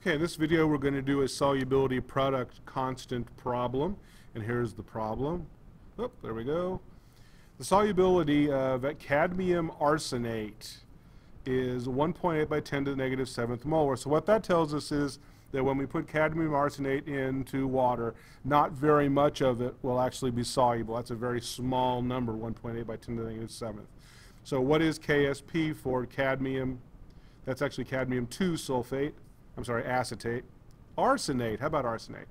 Okay, in this video we're going to do a solubility product constant problem, and here's the problem. Oh, there we go. The solubility of cadmium arsenate is 1.8 by 10 to the negative 7th molar. So what that tells us is that when we put cadmium arsenate into water, not very much of it will actually be soluble. That's a very small number, 1.8 by 10 to the negative 7th. So what is KSP for cadmium? That's actually cadmium 2 sulfate. I'm sorry, acetate. Arsenate, how about arsenate?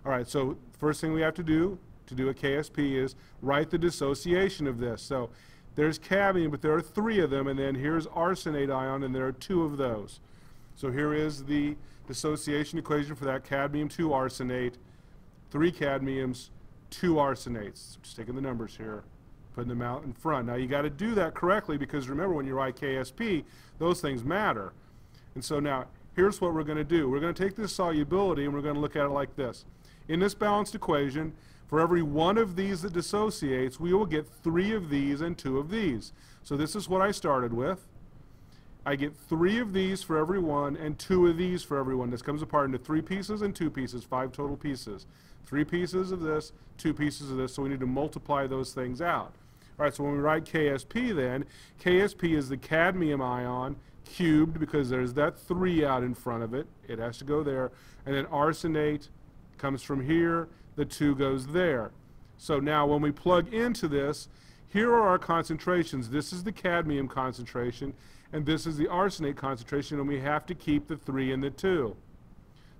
All right, so first thing we have to do a KSP is write the dissociation of this. So there's cadmium, but there are 3 of them, and then here's arsenate ion, and there are 2 of those. So here is the dissociation equation for that cadmium 2 arsenate, 3 cadmiums, 2 arsenates. Just taking the numbers here, putting them out in front. Now you got to do that correctly because remember when you write KSP, those things matter. And so now here's what we're going to do. We're going to take this solubility and we're going to look at it like this. In this balanced equation, for every 1 of these that dissociates, we will get 3 of these and 2 of these. So this is what I started with. I get 3 of these for every 1 and 2 of these for every 1. This comes apart into 3 pieces and 2 pieces, 5 total pieces. 3 pieces of this, 2 pieces of this, so we need to multiply those things out. All right, so when we write KSP then, KSP is the cadmium ion cubed because there's that 3 out in front of it. It has to go there. And then arsenate comes from here. The 2 goes there. So now when we plug into this, here are our concentrations. This is the cadmium concentration, and this is the arsenate concentration, and we have to keep the 3 and the 2.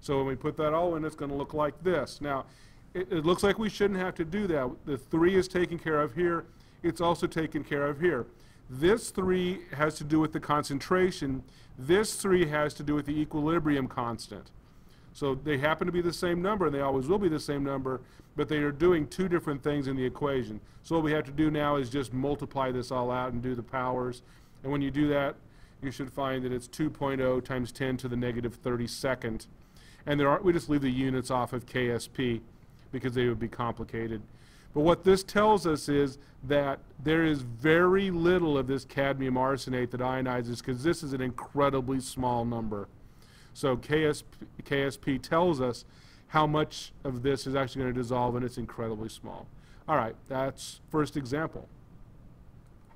So when we put that all in, it's going to look like this. Now, it looks like we shouldn't have to do that. The 3 is taken care of here. It's also taken care of here. This 3 has to do with the concentration. This 3 has to do with the equilibrium constant. So they happen to be the same number, and they always will be the same number, but they are doing 2 different things in the equation. So what we have to do now is just multiply this all out and do the powers. And when you do that, you should find that it's 2.0 times 10 to the negative 32nd. And we just leave the units off of KSP because they would be complicated. But what this tells us is that there is very little of this cadmium arsenate that ionizes because this is an incredibly small number. So KSP tells us how much of this is actually going to dissolve, and it's incredibly small. All right, that's first example.